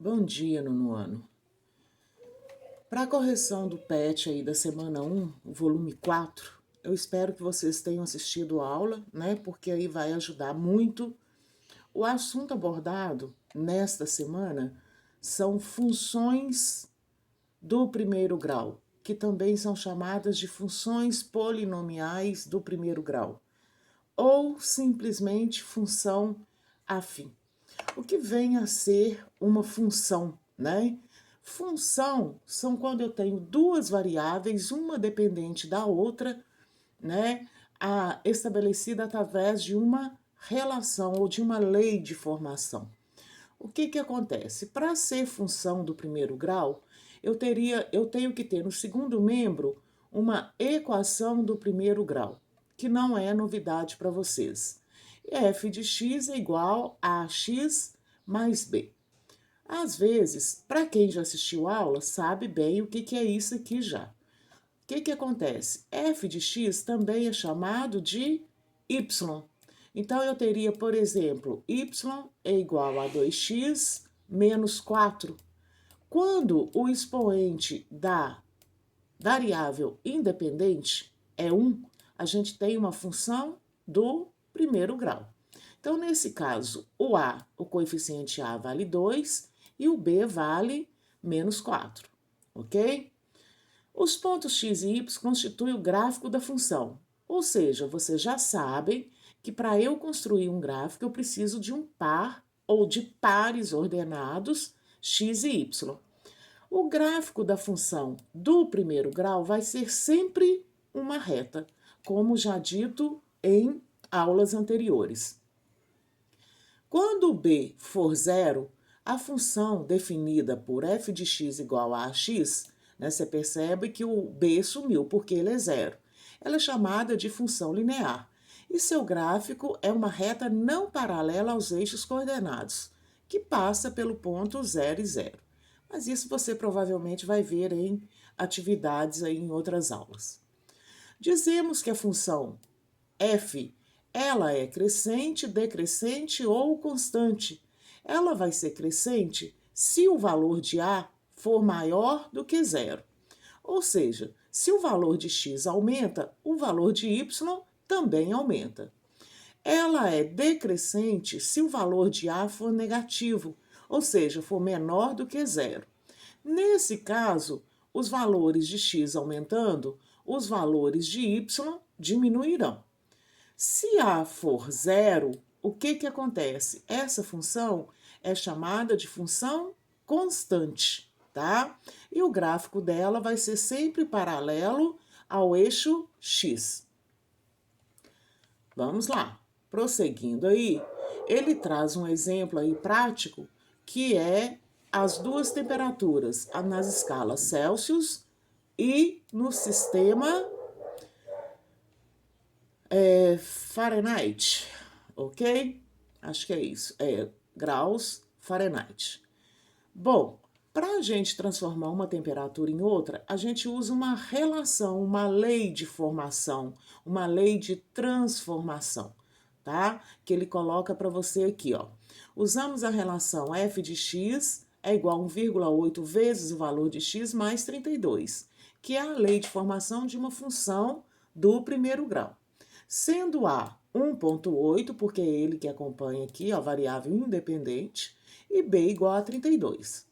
Bom dia, nono ano. Para a correção do PET aí da semana 1, o volume 4, eu espero que vocês tenham assistido a aula, né? Porque aí vai ajudar muito. O assunto abordado nesta semana são funções do primeiro grau, que também são chamadas de funções polinomiais do primeiro grau, ou simplesmente função afim. O que vem a ser uma função, né? Função são quando eu tenho duas variáveis, uma dependente da outra, né? Estabelecida através de uma relação ou de uma lei de formação. O que acontece? Para ser função do primeiro grau, eu tenho que ter no segundo membro uma equação do primeiro grau, que não é novidade para vocês. F de x é igual a x mais b. Às vezes, para quem já assistiu a aula, sabe bem o que é isso aqui já. O que acontece? F de x também é chamado de y. Então, eu teria, por exemplo, y é igual a 2x menos 4. Quando o expoente da variável independente é 1, a gente tem uma função do primeiro grau. Então, nesse caso, o coeficiente A vale 2 e o B vale menos 4, ok? Os pontos x e y constituem o gráfico da função, ou seja, vocês já sabem que para eu construir um gráfico eu preciso de um par ou de pares ordenados x e y. O gráfico da função do primeiro grau vai ser sempre uma reta, como já dito em aulas anteriores. Quando b for zero, a função definida por f de x igual a x, né, você percebe que o b sumiu porque ele é zero. Ela é chamada de função linear. E seu gráfico é uma reta não paralela aos eixos coordenados, que passa pelo ponto 0 e 0. Mas isso você provavelmente vai ver em atividades aí em outras aulas. Dizemos que a função f, ela é crescente, decrescente ou constante. Ela vai ser crescente se o valor de A for maior do que zero. Ou seja, se o valor de x aumenta, o valor de y também aumenta. Ela é decrescente se o valor de A for negativo, ou seja, for menor do que zero. Nesse caso, os valores de x aumentando, os valores de y diminuirão. Se A for zero, o que acontece? Essa função é chamada de função constante, tá? E o gráfico dela vai ser sempre paralelo ao eixo x. Vamos lá. Prosseguindo aí, ele traz um exemplo aí prático, que é as duas temperaturas nas escalas Celsius e no sistema Fahrenheit, ok? Acho que é isso, graus Fahrenheit. Bom, para a gente transformar uma temperatura em outra, a gente usa uma relação, uma lei de formação, uma lei de transformação, tá? Que ele coloca para você aqui, ó. Usamos a relação f de x é igual a 1,8 vezes o valor de x mais 32, que é a lei de formação de uma função do primeiro grau. Sendo A 1,8, porque é ele que acompanha aqui, a variável independente, e B igual a 32.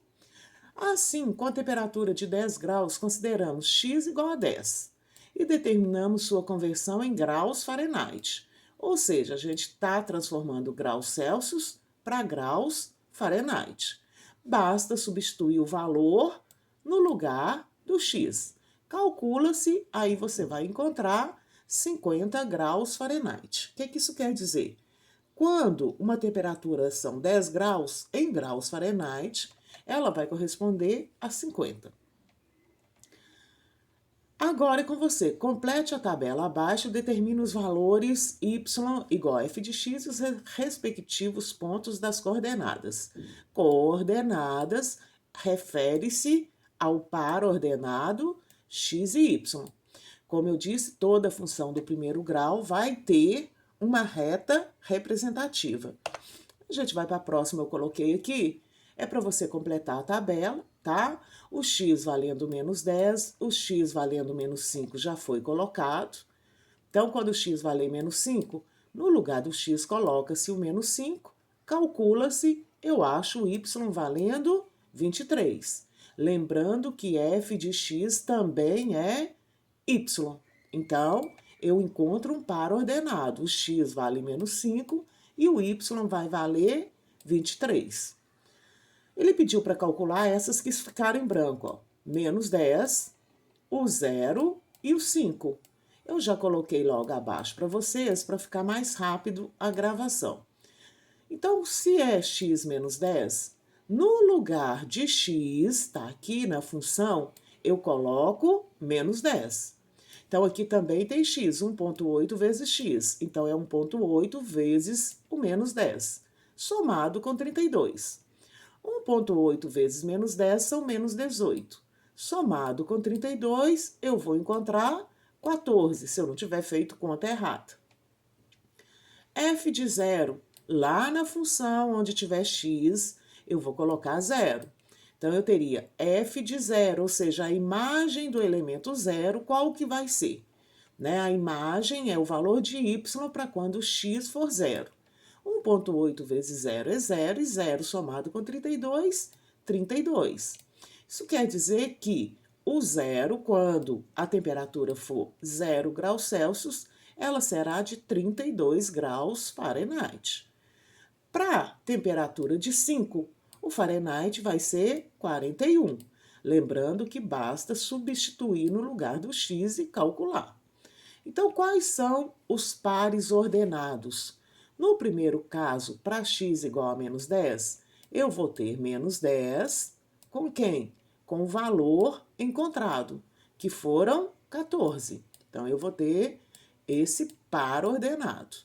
Assim, com a temperatura de 10 graus, consideramos x igual a 10 e determinamos sua conversão em graus Fahrenheit. Ou seja, a gente está transformando graus Celsius para graus Fahrenheit. Basta substituir o valor no lugar do x. Calcula-se, aí você vai encontrar 50 graus Fahrenheit. O que isso quer dizer? Quando uma temperatura são 10 graus, em graus Fahrenheit, ela vai corresponder a 50. Agora é com você. Complete a tabela abaixo e determine os valores y igual a f de x e os respectivos pontos das coordenadas. Coordenadas refere-se ao par ordenado x e y. Como eu disse, toda função do primeiro grau vai ter uma reta representativa. A gente vai para a próxima, eu coloquei aqui. é para você completar a tabela, tá? O x valendo menos 10, o x valendo menos 5 já foi colocado. Então, quando o x valer menos 5, no lugar do x coloca-se o menos 5, calcula-se, eu acho o y valendo 23. Lembrando que f de x também é y. Então, eu encontro um par ordenado. O x vale menos 5 e o y vai valer 23. Ele pediu para calcular essas que ficaram em branco, ó. Menos 10, o 0 e o 5. Eu já coloquei logo abaixo para vocês, para ficar mais rápido a gravação. Então, se é x menos 10, no lugar de x, tá aqui na função, eu coloco menos 10. Então, aqui também tem x, 1,8 vezes x. Então, é 1,8 vezes o menos 10, somado com 32. 1,8 vezes menos 10 são menos 18. Somado com 32, eu vou encontrar 14, se eu não tiver feito conta errada. F de 0, lá na função onde tiver x, eu vou colocar 0. Então, eu teria f de 0, ou seja, a imagem do elemento 0, qual que vai ser? Né? A imagem é o valor de y para quando x for 0. 1,8 vezes 0 é 0, e 0 somado com 32, 32. Isso quer dizer que o 0, quando a temperatura for 0 graus Celsius, ela será de 32 graus Fahrenheit. Para temperatura de 5, o Fahrenheit vai ser 41. Lembrando que basta substituir no lugar do x e calcular. Então, quais são os pares ordenados? No primeiro caso, para x igual a menos 10, eu vou ter menos 10 com quem? Com o valor encontrado, que foram 14. Então, eu vou ter esse par ordenado.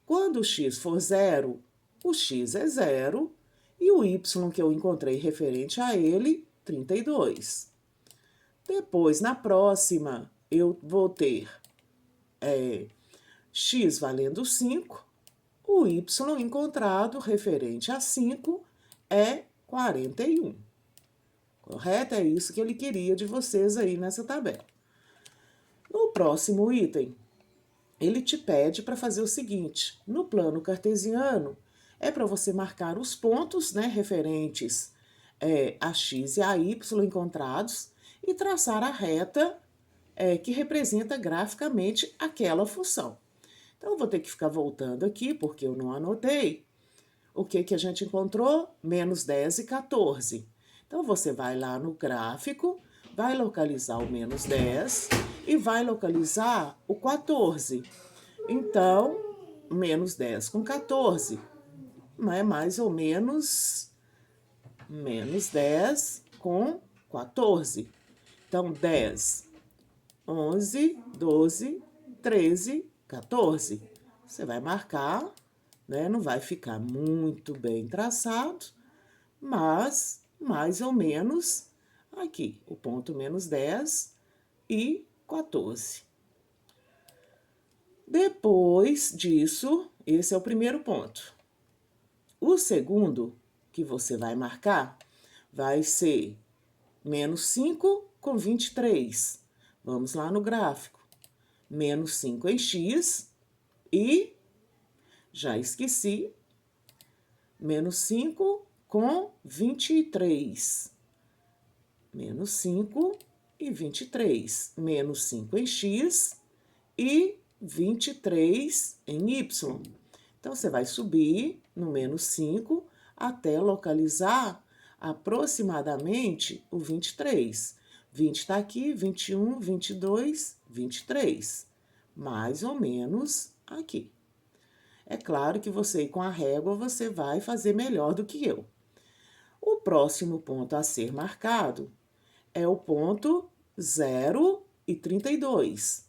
Quando o x for 0, o x é 0 e o y que eu encontrei referente a ele, 32. Depois, na próxima, eu vou ter x valendo 5, o y encontrado referente a 5 é 41. Correto? É isso que ele queria de vocês aí nessa tabela. No próximo item, ele te pede para fazer o seguinte: no plano cartesiano, é para você marcar os pontos, né, referentes a x e a y encontrados e traçar a reta que representa graficamente aquela função. Então, eu vou ter que ficar voltando aqui, porque eu não anotei. O que a gente encontrou? Menos 10 e 14. Então, você vai lá no gráfico, vai localizar o menos 10 e vai localizar o 14. Então, menos 10 com 14 é mais ou menos menos 10 com 14. Então, 10, 11, 12, 13, 14. Você vai marcar, né? Não vai ficar muito bem traçado, mas mais ou menos aqui, o ponto menos 10 e 14. Depois disso, esse é o primeiro ponto. O segundo que você vai marcar vai ser menos 5 com 23. Vamos lá no gráfico. Menos 5 em x e, já esqueci, menos 5 com 23. Menos 5 e 23. Menos 5 em x e 23 em y. Então, você vai subir no menos 5 até localizar aproximadamente o 23. 20 está aqui, 21, 22, 23. Mais ou menos aqui. É claro que você, com a régua, você vai fazer melhor do que eu. O próximo ponto a ser marcado é o ponto 0 e 32.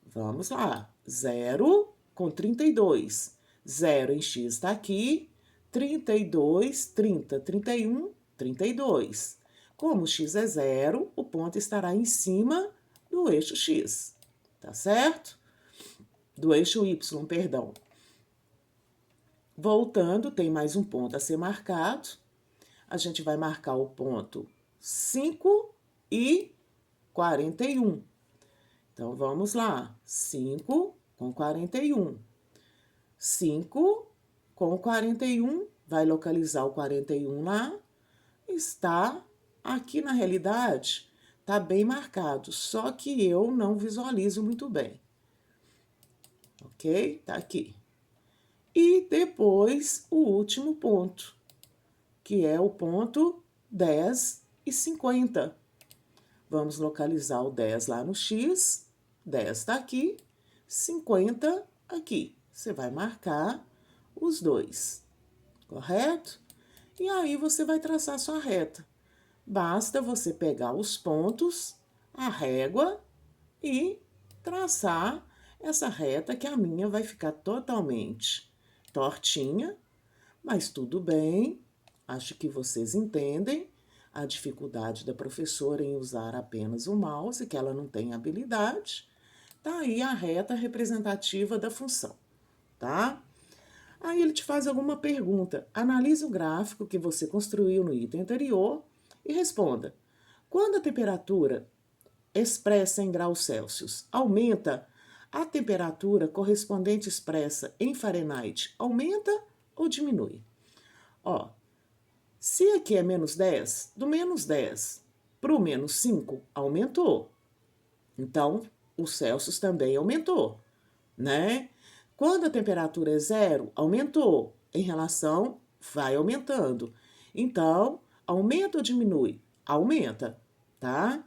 Vamos lá. 0 com 32. 0 em x está aqui. 32, 30, 31, 32. Como x é 0, o ponto estará em cima do eixo x. Tá certo? Do eixo y, perdão. Voltando, tem mais um ponto a ser marcado. a gente vai marcar o ponto 5 e 41. Então, vamos lá. 5 com 41. 5 com 41, vai localizar o 41 lá. Está aqui na realidade, tá bem marcado, só que eu não visualizo muito bem. Ok? Tá aqui. E depois o último ponto, que é o ponto 10 e 50. Vamos localizar o 10 lá no X, 10 tá aqui, 50 aqui. Você vai marcar os dois, correto? E aí você vai traçar sua reta. Basta você pegar os pontos, a régua e traçar essa reta, que a minha vai ficar totalmente tortinha, mas tudo bem. Acho que vocês entendem a dificuldade da professora em usar apenas o mouse, que ela não tem habilidade. Tá aí a reta representativa da função, tá? Aí ele te faz alguma pergunta. Analise o gráfico que você construiu no item anterior e responda. Quando a temperatura expressa em graus Celsius aumenta, a temperatura correspondente expressa em Fahrenheit aumenta ou diminui? Ó, se aqui é menos 10, do menos 10 para o menos 5, aumentou. Então, o Celsius também aumentou, né? Quando a temperatura é zero, aumentou. Em relação, vai aumentando. Então, aumenta ou diminui? Aumenta, tá?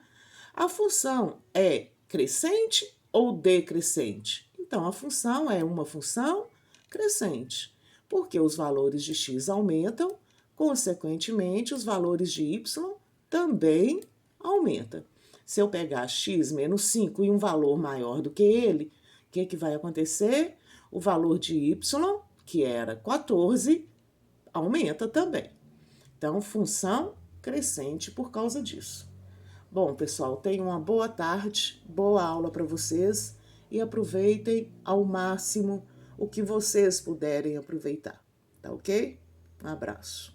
A função é crescente ou decrescente? Então, a função é uma função crescente, porque os valores de x aumentam, consequentemente, os valores de y também aumentam. Se eu pegar x menos 5 e um valor maior do que ele, o que vai acontecer? O valor de y, que era 14, aumenta também. Então, função crescente por causa disso. Bom, pessoal, tenham uma boa tarde, boa aula para vocês e aproveitem ao máximo o que vocês puderem aproveitar, tá ok? Um abraço.